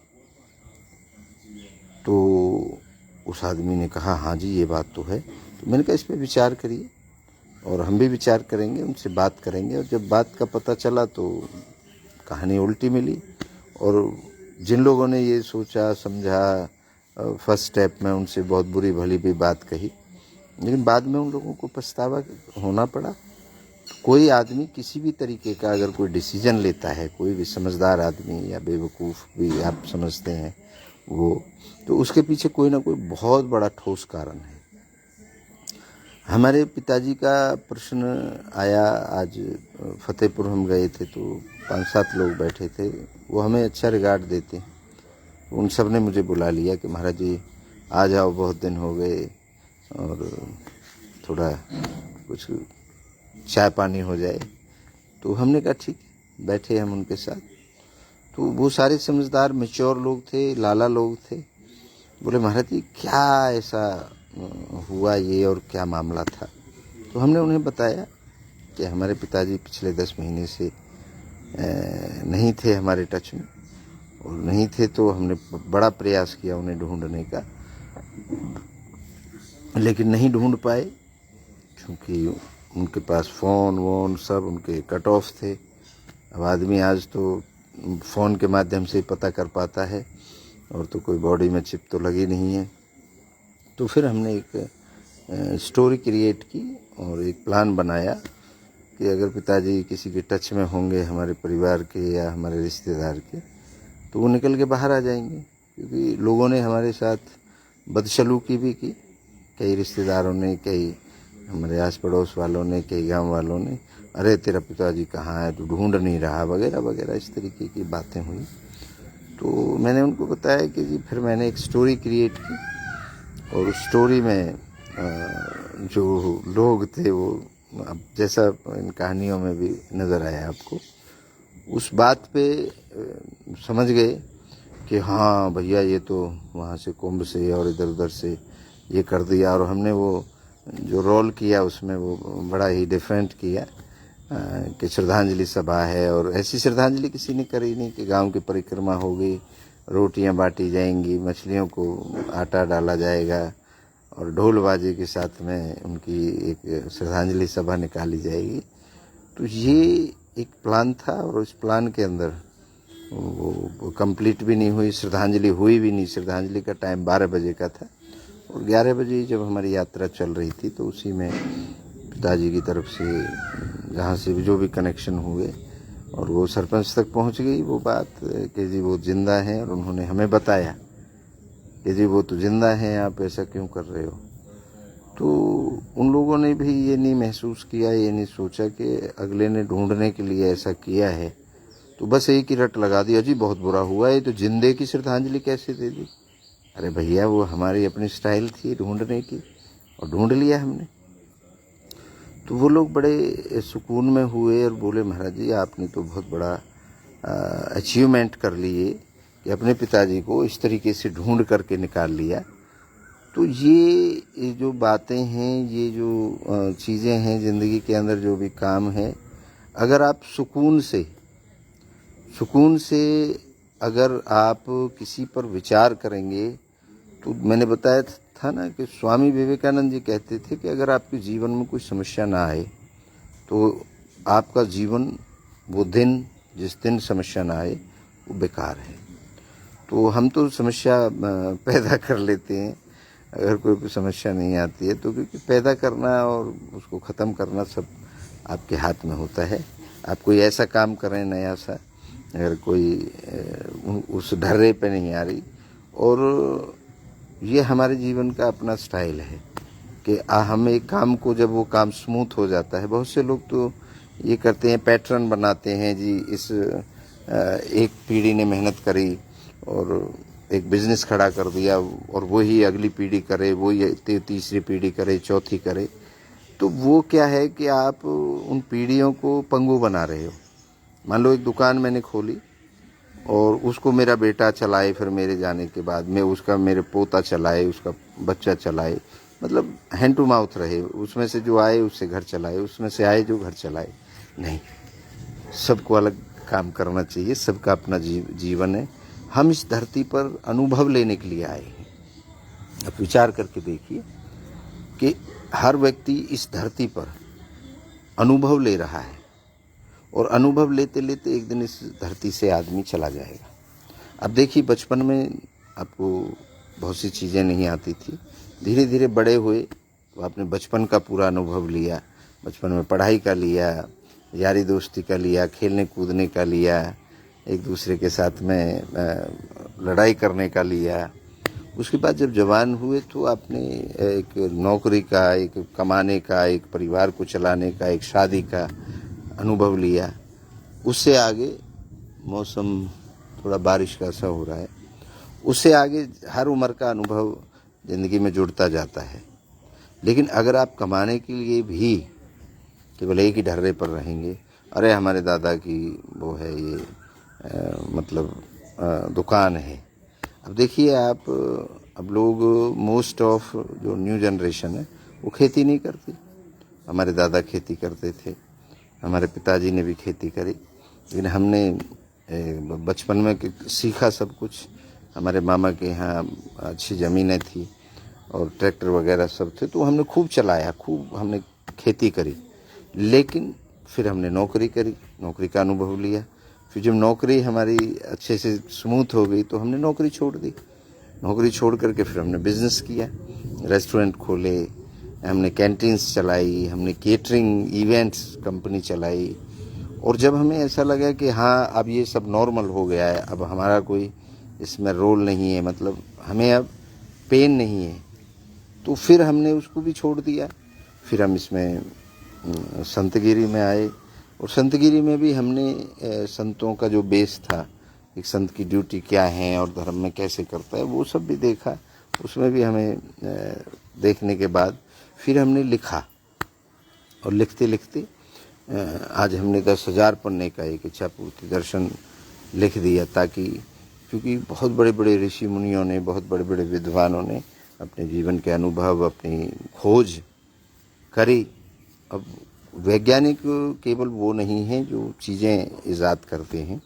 तो उस आदमी ने कहा हाँ जी ये बात तो है। तो मैंने कहा इस पर विचार करिए, और हम भी विचार करेंगे, उनसे बात करेंगे। और जब बात का पता चला तो कहानी उल्टी मिली। और जिन लोगों ने ये सोचा समझा, फर्स्ट स्टेप में उनसे बहुत बुरी भली भी बात कही, लेकिन बाद में उन लोगों को पछतावा होना पड़ा। कोई आदमी किसी भी तरीके का अगर कोई डिसीजन लेता है, कोई भी समझदार आदमी या बेवकूफ़ भी आप समझते हैं वो, तो उसके पीछे कोई ना कोई बहुत बड़ा ठोस कारण है। हमारे पिताजी का प्रश्न आया, आज फतेहपुर हम गए थे तो 5-7 लोग बैठे थे, वो हमें अच्छा रिगार्ड देते हैं। उन सब ने मुझे बुला लिया कि महाराज जी आ जाओ, बहुत दिन हो गए, और थोड़ा कुछ चाय पानी हो जाए। तो हमने कहा ठीक, बैठे हम उनके साथ। तो वो सारे समझदार मैच्योर लोग थे, लाला लोग थे। बोले महाराज जी क्या ऐसा हुआ ये, और क्या मामला था। तो हमने उन्हें बताया कि हमारे पिताजी पिछले 10 महीने से नहीं थे हमारे टच में, और नहीं थे तो हमने बड़ा प्रयास किया उन्हें ढूंढने का, लेकिन नहीं ढूंढ पाए क्योंकि उनके पास फ़ोन वोन सब उनके कट ऑफ थे। अब आदमी आज तो फ़ोन के माध्यम से पता कर पाता है, और तो कोई बॉडी में चिप तो लगी नहीं है। तो फिर हमने एक स्टोरी क्रिएट की और एक प्लान बनाया कि अगर पिताजी किसी के टच में होंगे हमारे परिवार के या हमारे रिश्तेदार के, तो वो निकल के बाहर आ जाएंगे। क्योंकि लोगों ने हमारे साथ बदसलूकी भी की, कई रिश्तेदारों ने, कई हमारे आस पड़ोस वालों ने, कई गांव वालों ने, अरे तेरा पिताजी कहाँ है, तू ढूंढ नहीं रहा, वगैरह वगैरह इस तरीके की बातें हुई। तो मैंने उनको बताया कि जी फिर मैंने एक स्टोरी क्रिएट की, और उस स्टोरी में जो लोग थे वो, अब जैसा इन कहानियों में भी नज़र आया आपको, उस बात पे समझ गए कि हाँ भैया ये तो वहाँ से कुंभ से और इधर उधर से ये कर दिया। और हमने वो जो रोल किया उसमें वो बड़ा ही डिफरेंट किया कि श्रद्धांजलि सभा है, और ऐसी श्रद्धांजलि किसी ने करी नहीं कि गांव की परिक्रमा होगी, रोटियां बांटी जाएंगी, मछलियों को आटा डाला जाएगा और ढोल बाजे के साथ में उनकी एक श्रद्धांजलि सभा निकाली जाएगी। तो ये एक प्लान था, और उस प्लान के अंदर वो कंप्लीट भी नहीं हुई, श्रद्धांजलि हुई भी नहीं। श्रद्धांजलि का टाइम 12 बजे का था, और 11 बजे जब हमारी यात्रा चल रही थी तो उसी में पिताजी की तरफ से जहाँ से भी जो भी कनेक्शन हुए, और वो सरपंच तक पहुँच गई वो बात कि जी वो जिंदा हैं, और उन्होंने हमें बताया कि जी वो तो जिंदा हैं, आप ऐसा क्यों कर रहे हो। तो उन लोगों ने भी ये नहीं महसूस किया, ये नहीं सोचा कि अगले ने ढूंढने के लिए ऐसा किया है, तो बस एक ही रट लगा दिया, जी बहुत बुरा हुआ, ये तो जिंदे की श्रद्धांजलि कैसे दे दी। अरे भैया वो हमारी अपनी स्टाइल थी ढूंढने की, और ढूंढ लिया हमने। तो वो लोग बड़े सुकून में हुए और बोले महाराज जी आपने तो बहुत बड़ा अचीवमेंट कर लिए कि अपने पिताजी को इस तरीके से ढूंढ करके निकाल लिया। तो ये जो बातें हैं, ये जो चीज़ें हैं ज़िंदगी के अंदर, जो भी काम है, अगर आप सुकून से अगर आप किसी पर विचार करेंगे, तो मैंने बताया था ना कि स्वामी विवेकानंद जी कहते थे कि अगर आपके जीवन में कोई समस्या ना आए तो आपका जीवन, वो दिन जिस दिन समस्या ना आए वो बेकार है। तो हम तो समस्या पैदा कर लेते हैं अगर कोई समस्या नहीं आती है, तो क्योंकि पैदा करना और उसको ख़त्म करना सब आपके हाथ में होता है। आप कोई ऐसा काम करें नया सा, अगर कोई उस ढर्रे पे नहीं आ रही। और ये हमारे जीवन का अपना स्टाइल है कि हम एक काम को, जब वो काम स्मूथ हो जाता है, बहुत से लोग तो ये करते हैं, पैटर्न बनाते हैं जी, इस एक पीढ़ी ने मेहनत करी और एक बिजनेस खड़ा कर दिया, और वही अगली पीढ़ी करे, वही तीसरी पीढ़ी करे, चौथी करे। तो वो क्या है कि आप उन पीढ़ियों को पंगु बना रहे हो। मान लो एक दुकान मैंने खोली और उसको मेरा बेटा चलाए, फिर मेरे जाने के बाद में उसका मेरे पोता चलाए, उसका बच्चा चलाए, मतलब हैंड टू माउथ रहे, उसमें से जो आए उससे घर चलाए, उसमें से आए जो घर चलाए। नहीं, सबको अलग काम करना चाहिए, सबका अपना जीवन है। हम इस धरती पर अनुभव लेने के लिए आए हैं। अब विचार करके देखिए कि हर व्यक्ति इस धरती पर अनुभव ले रहा है, और अनुभव लेते लेते एक दिन इस धरती से आदमी चला जाएगा। अब देखिए, बचपन में आपको बहुत सी चीज़ें नहीं आती थी, धीरे धीरे बड़े हुए तो आपने बचपन का पूरा अनुभव लिया। बचपन में पढ़ाई का लिया, यारी दोस्ती का लिया, खेलने कूदने का लिया, एक दूसरे के साथ में लड़ाई करने का लिया। उसके बाद जब जवान हुए तो आपने एक नौकरी का, एक कमाने का, एक परिवार को चलाने का, एक शादी का अनुभव लिया। उससे आगे मौसम थोड़ा बारिश का सा हो रहा है, उससे आगे हर उम्र का अनुभव ज़िंदगी में जुड़ता जाता है। लेकिन अगर आप कमाने के लिए भी केवल एक ही ढर्रे पर रहेंगे, अरे हमारे दादा की वो है ये मतलब दुकान है। अब देखिए आप, अब लोग मोस्ट ऑफ जो न्यू जनरेशन है वो खेती नहीं करती। हमारे दादा खेती करते थे, हमारे पिताजी ने भी खेती करी, लेकिन हमने बचपन में सीखा सब कुछ। हमारे मामा के यहाँ अच्छी ज़मीनें थी और ट्रैक्टर वगैरह सब थे, तो हमने खूब चलाया, खूब हमने खेती करी। लेकिन फिर हमने नौकरी करी, नौकरी का अनुभव लिया। फिर जब नौकरी हमारी अच्छे से स्मूथ हो गई तो हमने नौकरी छोड़ दी। नौकरी छोड़ करके फिर हमने बिज़नेस किया, रेस्टोरेंट खोले, हमने कैंटीन्स चलाई, हमने केटरिंग इवेंट्स कंपनी चलाई। और जब हमें ऐसा लगा कि हाँ अब ये सब नॉर्मल हो गया है, अब हमारा कोई इसमें रोल नहीं है, मतलब हमें अब पेन नहीं है, तो फिर हमने उसको भी छोड़ दिया। फिर हम इसमें संतगिरी में आए, और संतगिरी में भी हमने संतों का जो बेस था, एक संत की ड्यूटी क्या है और धर्म में कैसे करता है, वो सब भी देखा। उसमें भी हमें देखने के बाद फिर हमने लिखा, और लिखते लिखते आज हमने 10,000 पन्ने का एक इच्छापूर्ति दर्शन लिख दिया, ताकि क्योंकि बहुत बड़े बड़े ऋषि मुनियों ने, बहुत बड़े बड़े विद्वानों ने अपने जीवन के अनुभव, अपनी खोज करी। अब वैज्ञानिक केवल वो नहीं हैं जो चीज़ें ईजाद करते हैं,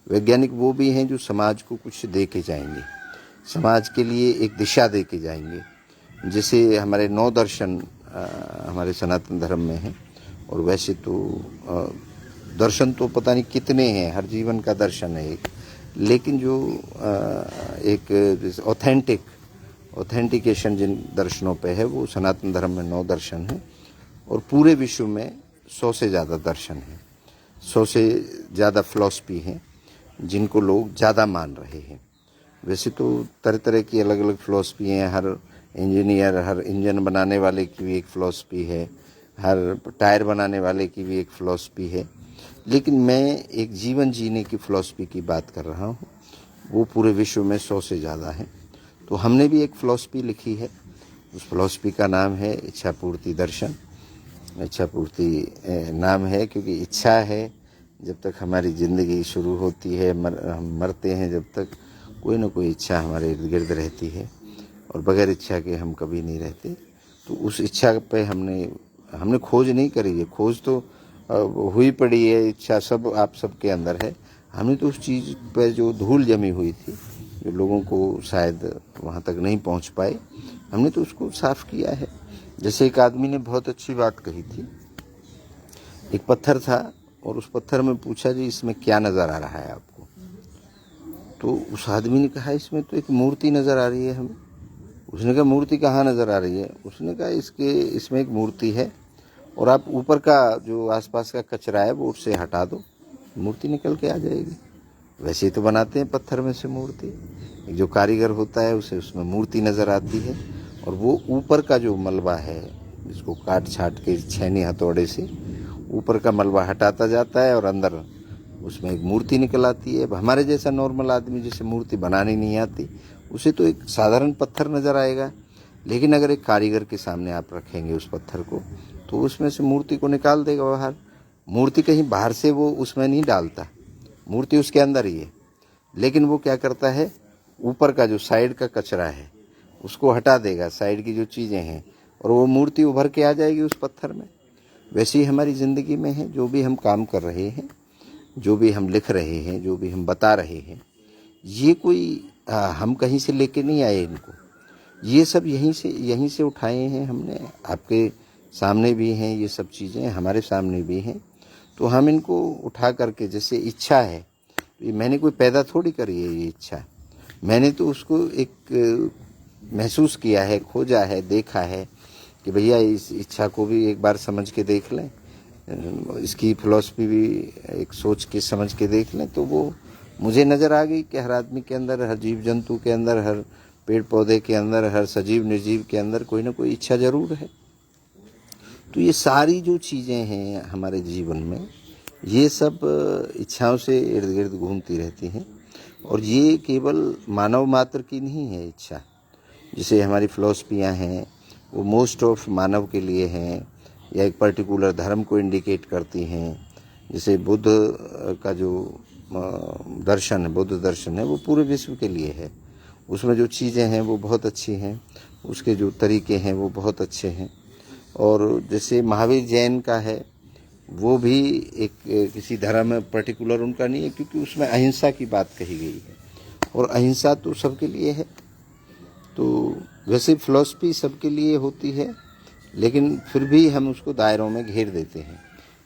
वैज्ञानिक वो भी हैं जो समाज को कुछ दे के जाएंगे, समाज के लिए एक दिशा दे के जाएंगे। जैसे हमारे 9 दर्शन हमारे सनातन धर्म में हैं, और वैसे तो दर्शन तो पता नहीं कितने हैं, हर जीवन का दर्शन है एक, लेकिन जो एक ऑथेंटिकेशन जिन दर्शनों पे है वो सनातन धर्म में 9 दर्शन हैं, और पूरे विश्व में 100 से ज़्यादा दर्शन हैं, 100 से ज़्यादा फिलॉसफी हैं जिनको लोग ज़्यादा मान रहे हैं। वैसे तो तरह तरह की अलग अलग फिलॉसफी हैं, हर इंजीनियर, हर इंजन बनाने वाले की भी एक फिलॉसफी है, हर टायर बनाने वाले की भी एक फिलॉसफी है, लेकिन मैं एक जीवन जीने की फिलॉसफी की बात कर रहा हूँ, वो पूरे विश्व में 100 से ज़्यादा है। तो हमने भी एक फिलॉसफी लिखी है, उस फिलॉसफी का नाम है इच्छापूर्ति दर्शन। इच्छापूर्ति नाम है क्योंकि इच्छा है, जब तक हमारी ज़िंदगी शुरू होती है, हम मरते हैं, जब तक कोई ना कोई इच्छा हमारे इर्द गिर्द रहती है, और बगैर इच्छा के हम कभी नहीं रहते। तो उस इच्छा पे हमने खोज नहीं करी है, खोज तो हुई पड़ी है, इच्छा सब आप सबके अंदर है। हमने तो उस चीज़ पे जो धूल जमी हुई थी, जो लोगों को शायद वहाँ तक नहीं पहुँच पाए, हमने तो उसको साफ़ किया है। जैसे एक आदमी ने बहुत अच्छी बात कही थी, एक पत्थर था और उस पत्थर में पूछा जी इसमें क्या नज़र आ रहा है आपको? तो उस आदमी ने कहा इसमें तो एक मूर्ति नज़र आ रही है हमें। उसने कहा मूर्ति कहाँ नज़र आ रही है? उसने कहा इसमें एक मूर्ति है, और आप ऊपर का जो आसपास का कचरा है वो उससे हटा दो, मूर्ति निकल के आ जाएगी। वैसे ही तो बनाते हैं पत्थर में से मूर्ति, एक जो कारीगर होता है उसे उसमें मूर्ति नज़र आती है, और वो ऊपर का जो मलबा है जिसको काट छाट के छेनी हथौड़े से ऊपर का मलबा हटाता जाता है, और अंदर उसमें एक मूर्ति निकल आती है। अब हमारे जैसा नॉर्मल आदमी जिसे मूर्ति बनानी नहीं आती, उसे तो एक साधारण पत्थर नज़र आएगा, लेकिन अगर एक कारीगर के सामने आप रखेंगे उस पत्थर को, तो उसमें से मूर्ति को निकाल देगा बाहर। मूर्ति कहीं बाहर से वो उसमें नहीं डालता, मूर्ति उसके अंदर ही है, लेकिन वो क्या करता है, ऊपर का जो साइड का कचरा है उसको हटा देगा, साइड की जो चीज़ें हैं, और वो मूर्ति उभर के आ जाएगी उस पत्थर में। वैसे ही हमारी ज़िंदगी में है, जो भी हम काम कर रहे हैं, जो भी हम लिख रहे हैं, जो भी हम बता रहे हैं, ये कोई हम कहीं से लेके नहीं आए इनको, ये सब यहीं से उठाए हैं हमने। आपके सामने भी हैं ये सब चीज़ें, हमारे सामने भी हैं, तो हम इनको उठा करके, जैसे इच्छा है, तो ये मैंने कोई पैदा थोड़ी करी है ये इच्छा, मैंने तो उसको एक महसूस किया है, खोजा है, देखा है कि भैया इस इच्छा को भी एक बार समझ के देख लें, इसकी फिलॉसफी भी एक सोच के समझ के देख लें, तो वो मुझे नज़र आ गई कि हर आदमी के अंदर, हर जीव जंतु के अंदर, हर पेड़ पौधे के अंदर, हर सजीव निर्जीव के अंदर कोई ना कोई इच्छा ज़रूर है। तो ये सारी जो चीज़ें हैं हमारे जीवन में, ये सब इच्छाओं से इर्द गिर्द घूमती रहती हैं, और ये केवल मानव मात्र की नहीं है इच्छा। जैसे हमारी फिलॉसफियाँ हैं, वो मोस्ट ऑफ मानव के लिए हैं या एक पर्टिकुलर धर्म को इंडिकेट करती हैं। जैसे बुद्ध का जो दर्शन है, बुद्ध दर्शन है, वो पूरे विश्व के लिए है। उसमें जो चीज़ें हैं वो बहुत अच्छी हैं, उसके जो तरीके हैं वो बहुत अच्छे हैं। और जैसे महावीर जैन का है, वो भी एक किसी धर्म पर्टिकुलर उनका नहीं है, क्योंकि उसमें अहिंसा की बात कही गई है और अहिंसा तो सबके लिए है। तो वैसे फिलॉसफी सबके लिए होती है, लेकिन फिर भी हम उसको दायरों में घेर देते हैं।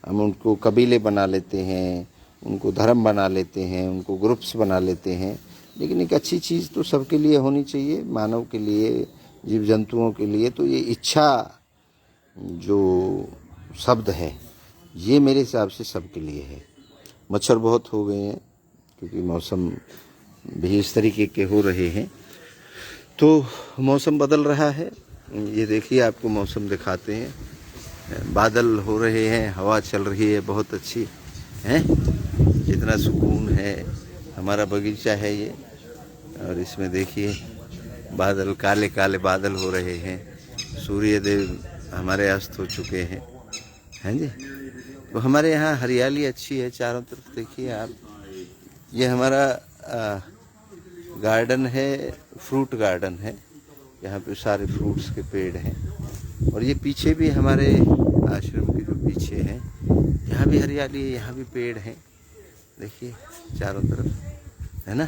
हम उनको कबीले बना लेते हैं, उनको धर्म बना लेते हैं, उनको ग्रुप्स बना लेते हैं। लेकिन एक अच्छी चीज़ तो सबके लिए होनी चाहिए, मानव के लिए, जीव जंतुओं के लिए। तो ये इच्छा जो शब्द है, ये मेरे हिसाब से सबके लिए है। मच्छर बहुत हो गए हैं क्योंकि मौसम भी इस तरीके के हो रहे हैं, तो मौसम बदल रहा है। ये देखिए, आपको मौसम दिखाते हैं। बादल हो रहे हैं, हवा चल रही है बहुत अच्छी है, इतना सुकून है। हमारा बगीचा है ये, और इसमें देखिए बादल, काले काले बादल हो रहे हैं। सूर्य देव हमारे अस्त हो चुके हैं जी। तो हमारे यहाँ हरियाली अच्छी है चारों तरफ। देखिए आप, ये हमारा गार्डन है, फ्रूट गार्डन है। यहाँ पे सारे फ्रूट्स के पेड़ हैं। और ये पीछे भी हमारे आश्रम के जो पीछे हैं, यहाँ भी हरियाली है, यहाँ भी पेड़ हैं। देखिए चारों तरफ, है ना।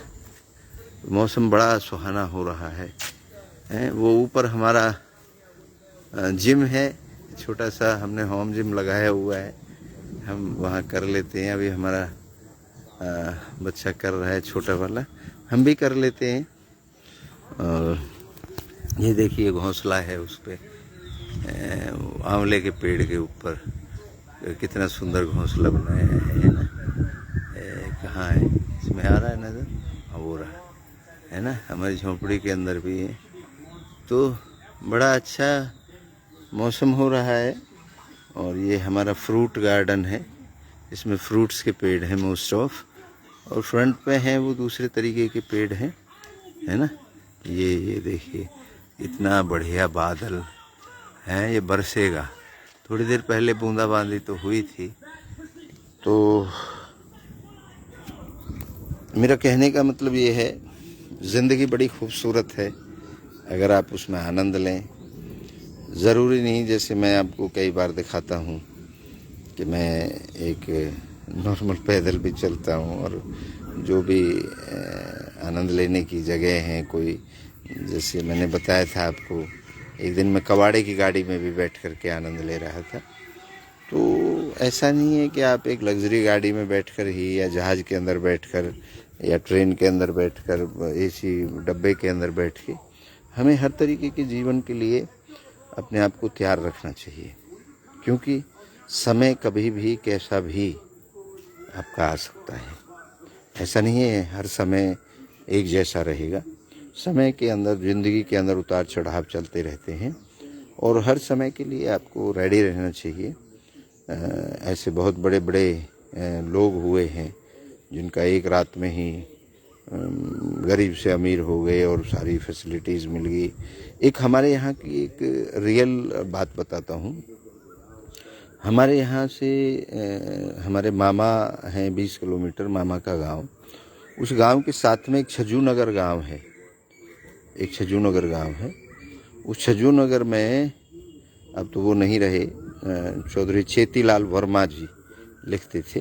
मौसम बड़ा सुहाना हो रहा है। वो ऊपर हमारा जिम है, छोटा सा हमने होम जिम लगाया हुआ है, हम वहाँ कर लेते हैं। अभी हमारा बच्चा कर रहा है, छोटा वाला, हम भी कर लेते हैं। और ये देखिए घोंसला है उस पे, आंवले के पेड़ के ऊपर कितना सुंदर घोंसला बनाया है ना। कहाँ है, इसमें आ रहा है नज़र? हाँ, वो रहा है ना, हमारी झोंपड़ी के अंदर भी है। तो बड़ा अच्छा मौसम हो रहा है। और ये हमारा फ्रूट गार्डन है, इसमें फ्रूट्स के पेड़ हैं मोस्ट ऑफ। और फ्रंट पे हैं वो दूसरे तरीके के पेड़ हैं, है ना। ये देखिए इतना बढ़िया बादल है, ये बरसेगा। थोड़ी देर पहले बूंदाबांदी तो हुई थी। तो मेरा कहने का मतलब ये है, ज़िंदगी बड़ी खूबसूरत है अगर आप उसमें आनंद लें। ज़रूरी नहीं, जैसे मैं आपको कई बार दिखाता हूँ कि मैं एक नॉर्मल पैदल भी चलता हूँ, और जो भी आनंद लेने की जगह हैं, कोई, जैसे मैंने बताया था आपको, एक दिन मैं कबाड़े की गाड़ी में भी बैठ कर के आनंद ले रहा था। तो ऐसा नहीं है कि आप एक लग्जरी गाड़ी में बैठकर ही, या जहाज़ के अंदर बैठकर, या ट्रेन के अंदर बैठकर, एसी डब्बे के अंदर बैठ के, हमें हर तरीके के जीवन के लिए अपने आप को तैयार रखना चाहिए। क्योंकि समय कभी भी कैसा भी आपका आ सकता है। ऐसा नहीं है हर समय एक जैसा रहेगा। समय के अंदर, ज़िंदगी के अंदर उतार चढ़ाव चलते रहते हैं, और हर समय के लिए आपको रेडी रहना चाहिए। ऐसे बहुत बड़े बड़े लोग हुए हैं जिनका एक रात में ही गरीब से अमीर हो गए और सारी फैसिलिटीज़ मिल गई। एक हमारे यहाँ की एक रियल बात बताता हूँ। हमारे यहाँ से हमारे मामा हैं 20 किलोमीटर, मामा का गांव। उस गांव के साथ में एक छज्जू नगर गांव है, एक छज्जू नगर गांव है। उस छज्जू नगर में, अब तो वो नहीं रहे, चौधरी चेतीलाल वर्मा जी लिखते थे।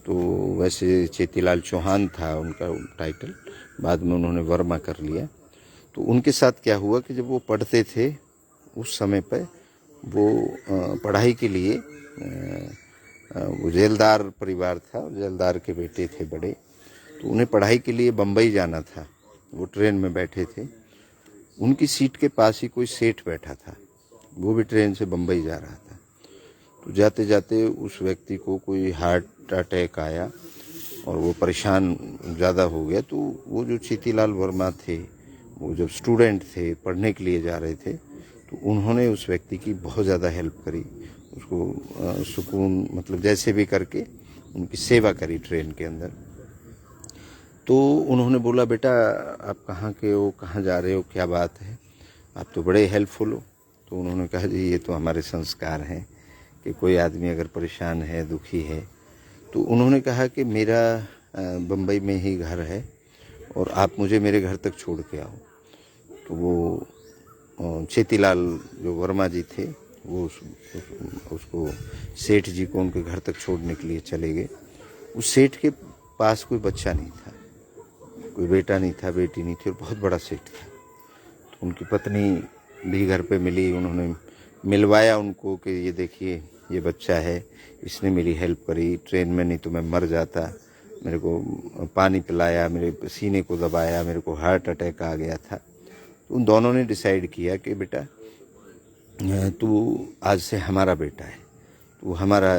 तो वैसे चेतीलाल चौहान था उनका टाइटल, बाद में उन्होंने वर्मा कर लिया। तो उनके साथ क्या हुआ कि जब वो पढ़ते थे उस समय पर, वो पढ़ाई के लिए, वो जेलदार परिवार था, जेलदार के बेटे थे बड़े, तो उन्हें पढ़ाई के लिए बम्बई जाना था। वो ट्रेन में बैठे थे, उनकी सीट के पास ही कोई सेठ बैठा था, वो भी ट्रेन से बम्बई जा रहा था। तो जाते जाते उस व्यक्ति को कोई हार्ट अटैक आया और वो परेशान ज़्यादा हो गया। तो वो जो चेतीलाल वर्मा थे, वो जब स्टूडेंट थे, पढ़ने के लिए जा रहे थे, तो उन्होंने उस व्यक्ति की बहुत ज़्यादा हेल्प करी, उसको सुकून, मतलब जैसे भी करके उनकी सेवा करी ट्रेन के अंदर। तो उन्होंने बोला, बेटा आप कहाँ के हो, कहाँ जा रहे हो, क्या बात है, आप तो बड़े हेल्पफुल हो। तो उन्होंने कहा जी ये तो हमारे संस्कार हैं कि कोई आदमी अगर परेशान है, दुखी है, तो उन्होंने कहा कि मेरा बम्बई में ही घर है और आप मुझे मेरे घर तक छोड़ के आओ। तो वो चेतीलाल जो वर्मा जी थे वो उसको सेठ जी को उनके घर तक छोड़ने के लिए चले गए। उस सेठ के पास कोई बच्चा नहीं था, कोई बेटा नहीं था, बेटी नहीं थी और बहुत बड़ा सेठ था। तो उनकी पत्नी भी घर पे मिली, उन्होंने मिलवाया उनको कि ये देखिए ये बच्चा है, इसने मेरी हेल्प करी, ट्रेन में नहीं तो मैं मर जाता, मेरे को पानी पिलाया, मेरे सीने को दबाया, मेरे को हार्ट अटैक आ गया था। तो उन दोनों ने डिसाइड किया कि बेटा तू आज से हमारा बेटा है, तू हमारा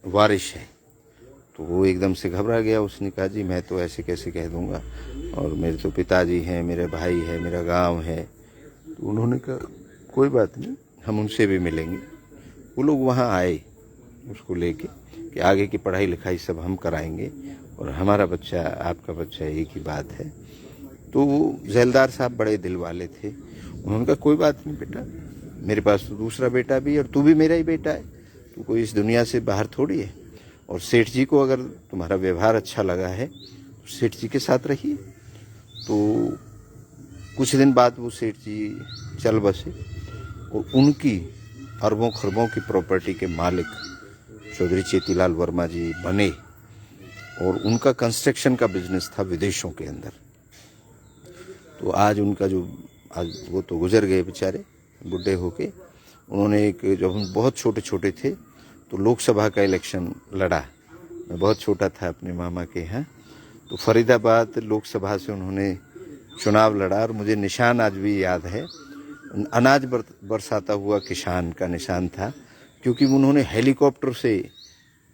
वारिश है। तो वो एकदम से घबरा गया। उसने कहा जी मैं तो ऐसे कैसे कह दूंगा, और मेरे तो पिताजी हैं, मेरे भाई है, मेरा गांव है। तो उन्होंने कहा कोई बात नहीं, हम उनसे भी मिलेंगे। वो लोग वहाँ आए उसको लेके कि आगे की पढ़ाई लिखाई सब हम कराएंगे और हमारा बच्चा आपका बच्चा एक ही बात है। तो जैलदार साहब बड़े दिल वाले थे। उन्होंने कहा कोई बात नहीं बेटा, मेरे पास तो दूसरा बेटा भी है और तू भी मेरा ही बेटा है, तू कोई इस दुनिया से बाहर थोड़ी है। और सेठ जी को अगर तुम्हारा व्यवहार अच्छा लगा है तो सेठ जी के साथ रहिए। तो कुछ दिन बाद वो सेठ जी चल बसे और उनकी अरबों खरबों की प्रॉपर्टी के मालिक चौधरी चेतीलाल वर्मा जी बने। और उनका कंस्ट्रक्शन का बिजनेस था विदेशों के अंदर। तो आज उनका जो आज वो तो गुजर गए बेचारे बुढ़े होके। उन्होंने एक, जब हम बहुत छोटे छोटे थे तो लोकसभा का इलेक्शन लड़ा। मैं बहुत छोटा था अपने मामा के यहाँ। तो फरीदाबाद लोकसभा से उन्होंने चुनाव लड़ा और मुझे निशान आज भी याद है, अनाज बरसाता हुआ किसान का निशान था, क्योंकि उन्होंने हेलीकॉप्टर से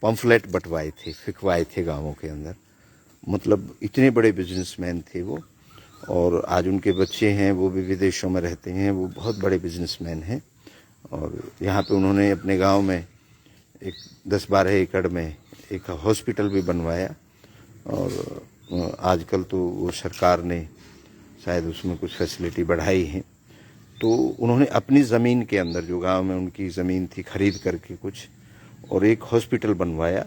पम्फलेट बंटवाए थे, फिकवाए थे गाँवों के अंदर। मतलब इतने बड़े बिजनेसमैन थे वो। और आज उनके बच्चे हैं, वो भी विदेशों में रहते हैं, वो बहुत बड़े बिजनेसमैन हैं। और यहाँ पे उन्होंने अपने गांव में एक 10-12 एकड़ में एक हॉस्पिटल भी बनवाया। और आजकल तो वो सरकार ने शायद उसमें कुछ फैसिलिटी बढ़ाई है। तो उन्होंने अपनी ज़मीन के अंदर, जो गांव में उनकी ज़मीन थी, खरीद करके कुछ और एक हॉस्पिटल बनवाया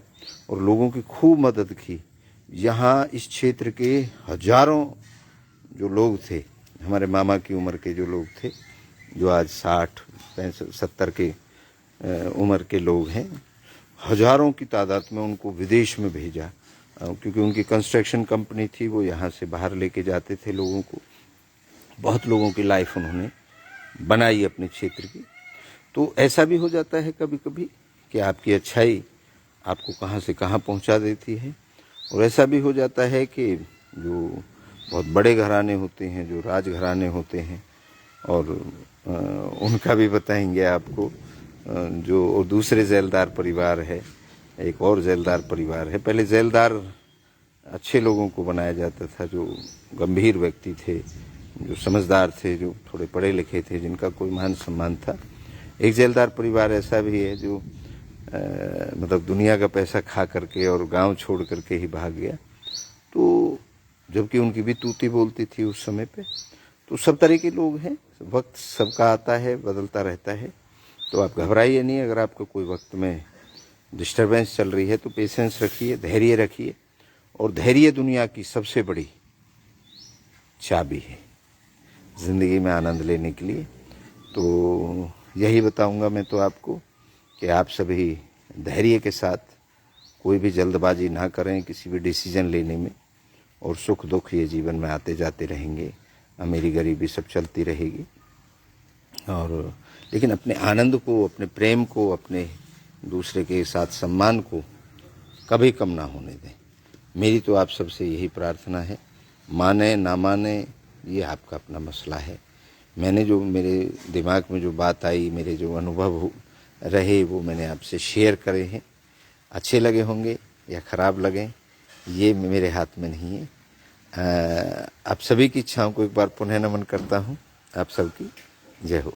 और लोगों की खूब मदद की। यहाँ इस क्षेत्र के हजारों जो लोग थे, हमारे मामा की उम्र के जो लोग थे, जो आज 60, 65, 70 के उम्र के लोग हैं, हजारों की तादाद में उनको विदेश में भेजा। क्योंकि उनकी कंस्ट्रक्शन कंपनी थी, वो यहाँ से बाहर लेके जाते थे लोगों को। बहुत लोगों की लाइफ उन्होंने बनाई अपने क्षेत्र की। तो ऐसा भी हो जाता है कभी कभी कि आपकी अच्छाई आपको कहाँ से कहाँ पहुँचा देती है। और ऐसा भी हो जाता है कि जो बहुत बड़े घराने होते हैं, जो राजघराने होते हैं, और उनका भी बताएंगे आपको, जो और दूसरे जैलदार परिवार है, एक और जैलदार परिवार है। पहले जैलदार अच्छे लोगों को बनाया जाता था, जो गंभीर व्यक्ति थे, जो समझदार थे, जो थोड़े पढ़े लिखे थे, जिनका कोई मान सम्मान था। एक जैलदार परिवार ऐसा भी है जो मतलब दुनिया का पैसा खा करके और गांव छोड़ करके ही भाग गया। तो जबकि उनकी भी तूती बोलती थी उस समय पे। तो सब तरह के लोग हैं, वक्त सबका आता है, बदलता रहता है। तो आप घबराइए नहीं। अगर आपको कोई वक्त में डिस्टरबेंस चल रही है तो पेशेंस रखिए, धैर्य रखिए। और धैर्य दुनिया की सबसे बड़ी चाबी है ज़िंदगी में आनंद लेने के लिए। तो यही बताऊंगा मैं तो आपको कि आप सभी धैर्य के साथ, कोई भी जल्दबाजी ना करें किसी भी डिसीजन लेने में। और सुख दुख ये जीवन में आते जाते रहेंगे, अमीरी गरीबी सब चलती रहेगी। और लेकिन अपने आनंद को, अपने प्रेम को, अपने दूसरे के साथ सम्मान को कभी कम ना होने दें। मेरी तो आप सबसे यही प्रार्थना है। माने ना माने ये आपका अपना मसला है। मैंने जो, मेरे दिमाग में जो बात आई, मेरे जो अनुभव रहे, वो मैंने आपसे शेयर करे हैं। अच्छे लगे होंगे या ख़राब लगें, ये मेरे हाथ में नहीं है। आप सभी की इच्छाओं को एक बार पुनः नमन करता हूँ। आप सबकी जय हो।